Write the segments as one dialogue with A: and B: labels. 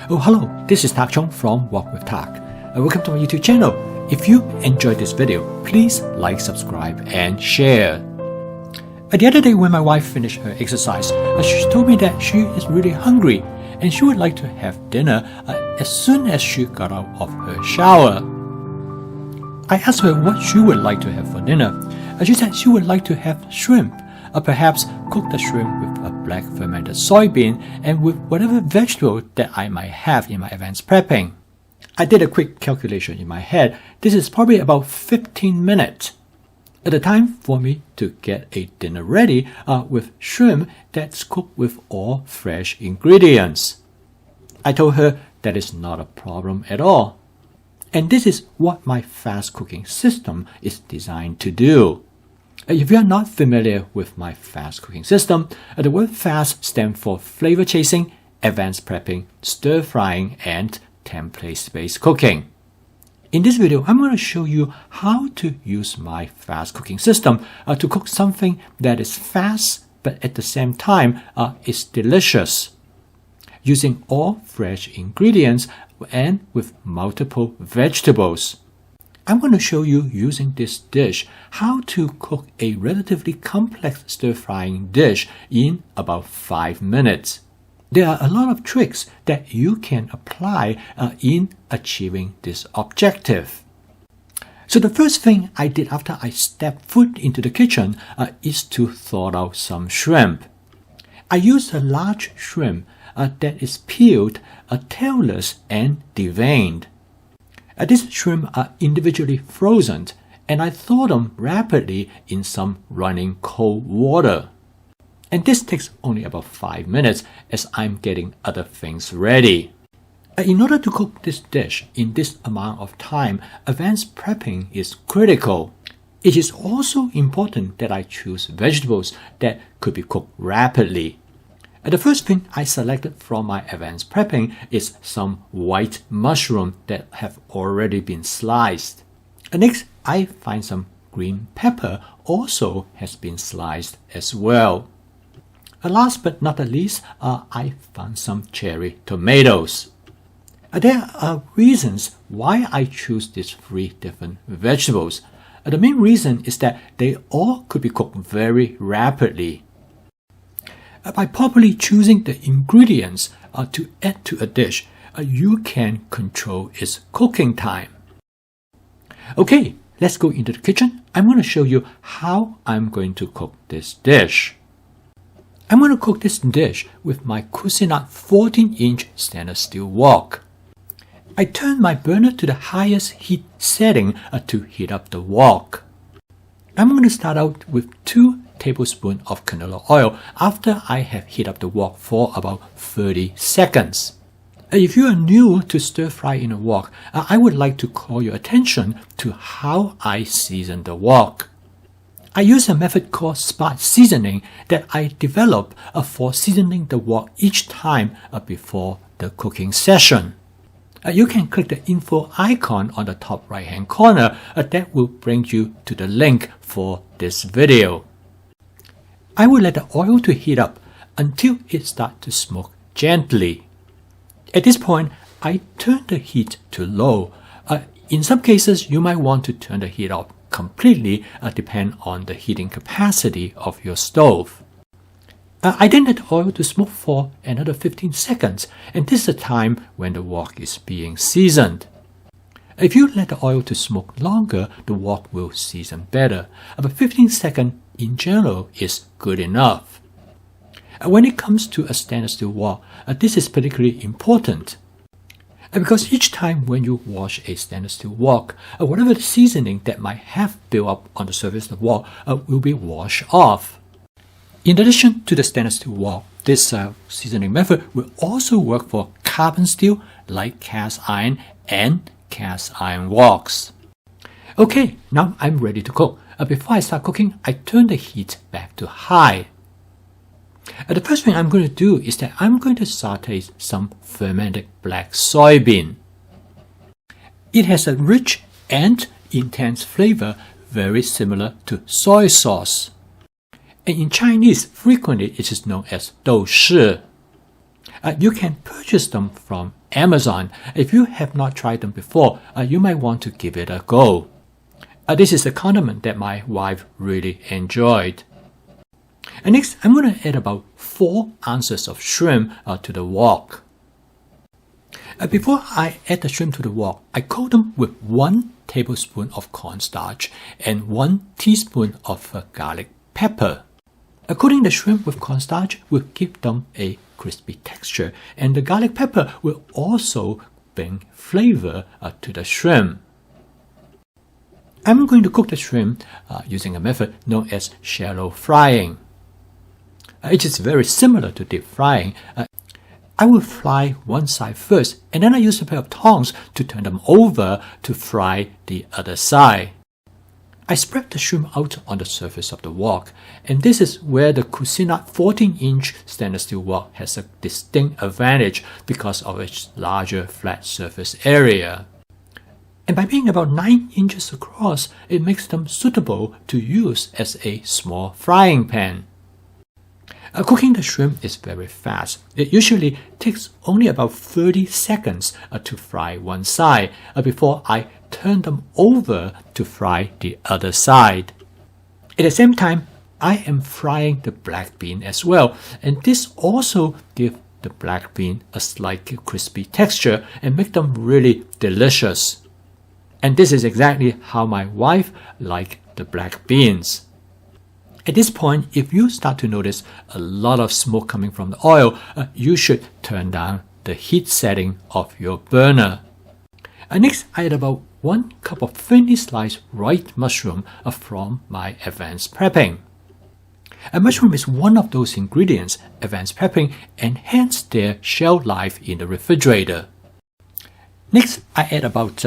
A: Oh, hello, this is Tak Chong from Walk with Tak. Welcome to my YouTube channel. If you enjoyed this video, please like, subscribe, and share. The other day when my wife finished her exercise, she told me that she is really hungry and she would like to have dinner as soon as she got out of her shower. I asked her what she would like to have for dinner. She said she would like to have shrimp, perhaps cook the shrimp with a black fermented soybean and with whatever vegetable that I might have in my advanced prepping. I did a quick calculation in my head. This is probably about 15 minutes. At the time for me to get a dinner ready with shrimp that's cooked with all fresh ingredients. I told her that is not a problem at all. And this is what my fast cooking system is designed to do. If you are not familiar with my fast cooking system, the word fast stands for flavor chasing, advanced prepping, stir frying, and template-based cooking. In this video, I'm going to show you how to use my fast cooking system to cook something that is fast but at the same time is delicious, using all fresh ingredients and with multiple vegetables. I'm going to show you using this dish how to cook a relatively complex stir-frying dish in about 5 minutes. There are a lot of tricks that you can apply in achieving this objective. So the first thing I did after I stepped foot into the kitchen is to thaw out some shrimp. I used a large shrimp that is peeled, tailless, and deveined. These shrimp are individually frozen, and I thaw them rapidly in some running cold water. And this takes only about 5 minutes as I'm getting other things ready. In order to cook this dish in this amount of time, advanced prepping is critical. It is also important that I choose vegetables that could be cooked rapidly. The first thing I selected from my advanced prepping is some white mushroom that have already been sliced. Next, I find some green pepper also has been sliced as well. Last but not the least, I found some cherry tomatoes. There are reasons why I choose these 3 different vegetables. The main reason is that they all could be cooked very rapidly. By properly choosing the ingredients to add to a dish, you can control its cooking time. Okay, let's go into the kitchen. I'm going to show you how I'm going to cook this dish. I'm going to cook this dish with my Cuisinart 14-inch stainless steel wok. I turn my burner to the highest heat setting to heat up the wok. I'm going to start out with 2 tablespoons of canola oil after I have heated up the wok for about 30 seconds. If you are new to stir fry in a wok, I would like to call your attention to how I season the wok. I use a method called spot seasoning that I develop for seasoning the wok each time before the cooking session. You can click the info icon on the top right hand corner that will bring you to the link for this video. I will let the oil to heat up until it starts to smoke gently. At this point, I turn the heat to low. In some cases, you might want to turn the heat off completely, depend on the heating capacity of your stove. I then let the oil to smoke for another 15 seconds, and this is the time when the wok is being seasoned. If you let the oil to smoke longer, the wok will season better, but 15 seconds in general is good enough. When it comes to a stainless steel wok, this is particularly important. Because each time when you wash a stainless steel wok, whatever the seasoning that might have built up on the surface of the wok will be washed off. In addition to the stainless steel wok, this seasoning method will also work for carbon steel, light cast iron, and cast iron woks. Okay, now I'm ready to cook. Before I start cooking, I turn the heat back to high. The first thing I'm going to do is that I'm going to saute some fermented black soybean. It has a rich and intense flavor very similar to soy sauce. And in Chinese, frequently it is known as 豆豉. You can purchase them from Amazon. If you have not tried them before, you might want to give it a go. This is a condiment that my wife really enjoyed. And next, I'm going to add about 4 ounces of shrimp to the wok. Before I add the shrimp to the wok, I coat them with 1 tablespoon of cornstarch and 1 teaspoon of garlic pepper. Coating the shrimp with cornstarch will give them a crispy texture, and the garlic pepper will also bring flavor to the shrimp. I'm going to cook the shrimp using a method known as shallow frying. It is very similar to deep frying. I will fry one side first, and then I use a pair of tongs to turn them over to fry the other side. I spread the shrimp out on the surface of the wok, and this is where the Cuisinart 14-inch stainless steel wok has a distinct advantage because of its larger flat surface area. And by being about 9 inches across, it makes them suitable to use as a small frying pan. Cooking the shrimp is very fast. It usually takes only about 30 seconds to fry one side before I turn them over to fry the other side. At the same time, I am frying the black bean as well, and this also gives the black bean a slightly crispy texture and make them really delicious. And this is exactly how my wife likes the black beans. At this point, if you start to notice a lot of smoke coming from the oil, you should turn down the heat setting of your burner. Next, I add about 1 cup of thinly sliced white mushroom from my advanced prepping. A mushroom is one of those ingredients advanced prepping enhance their shelf life in the refrigerator. Next, I add about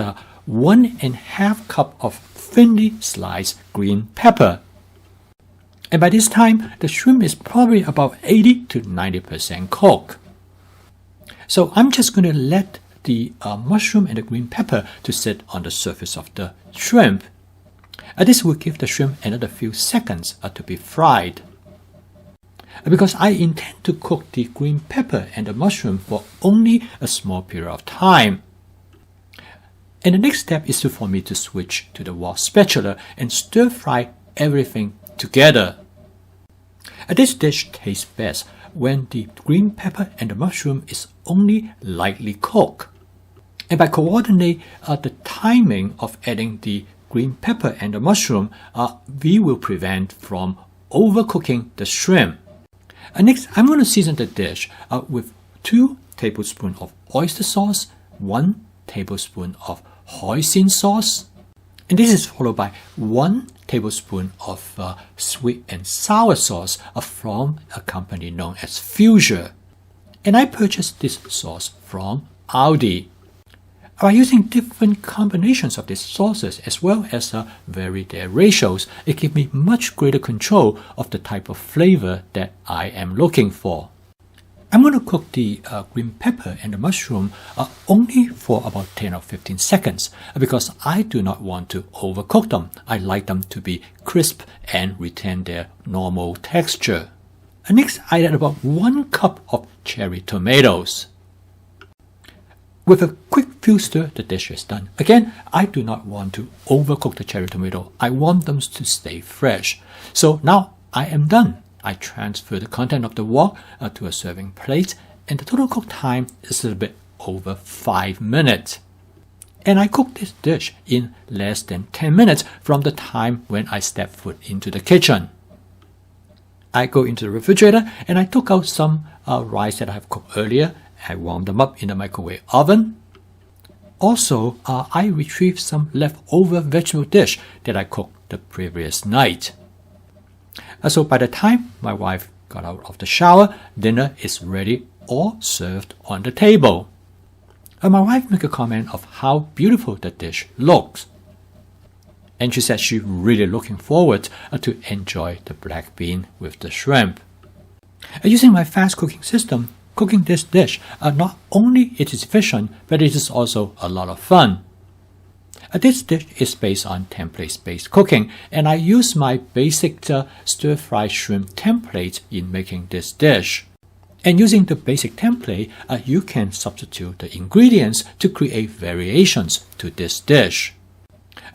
A: 1½ cup of thinly sliced green pepper. And by this time, the shrimp is probably about 80 to 90% cooked. So I'm just going to let the mushroom and the green pepper to sit on the surface of the shrimp. This will give the shrimp another few seconds to be fried. Because I intend to cook the green pepper and the mushroom for only a small period of time. And the next step is for me to switch to the wok spatula and stir fry everything together. This dish tastes best when the green pepper and the mushroom is only lightly cooked. And by coordinating the timing of adding the green pepper and the mushroom, we will prevent from overcooking the shrimp. Next, I'm going to season the dish with 2 tablespoons of oyster sauce, 1 tablespoon of hoisin sauce, and this is followed by 1 tablespoon of sweet and sour sauce from a company known as Fusion. And I purchased this sauce from Aldi. By using different combinations of these sauces as well as vary their ratios, it gives me much greater control of the type of flavor that I am looking for. I'm going to cook the green pepper and the mushroom only for about 10 or 15 seconds because I do not want to overcook them. I like them to be crisp and retain their normal texture. Next, I add about 1 cup of cherry tomatoes. With a quick few stir, the dish is done. Again, I do not want to overcook the cherry tomato. I want them to stay fresh. So now I am done. I transfer the content of the wok to a serving plate, and the total cook time is a little bit over 5 minutes. And I cook this dish in less than 10 minutes from the time when I step foot into the kitchen. I go into the refrigerator and I took out some rice that I have cooked earlier. I warmed them up in the microwave oven. Also, I retrieved some leftover vegetable dish that I cooked the previous night. So by the time my wife got out of the shower, dinner is ready or served on the table. My wife made a comment of how beautiful the dish looks. And she said she's really looking forward to enjoy the black bean with the shrimp. Using my fast cooking system, cooking this dish, not only it is efficient, but it is also a lot of fun. This dish is based on template-based cooking, and I use my basic stir-fried shrimp template in making this dish. And using the basic template, you can substitute the ingredients to create variations to this dish.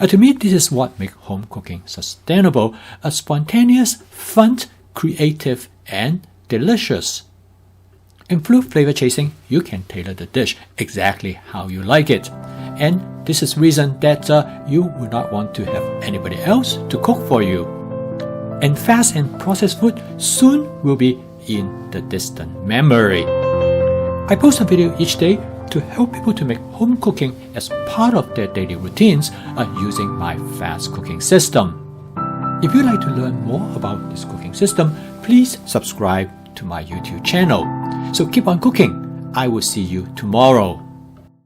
A: To me, this is what makes home cooking sustainable, spontaneous, fun, creative, and delicious. And through flavor chasing, you can tailor the dish exactly how you like it. And this is the reason that you would not want to have anybody else to cook for you. And fast and processed food soon will be in the distant memory. I post a video each day to help people to make home cooking as part of their daily routines using my fast cooking system. If you'd like to learn more about this cooking system, please subscribe to my YouTube channel. So keep on cooking. I will see you tomorrow.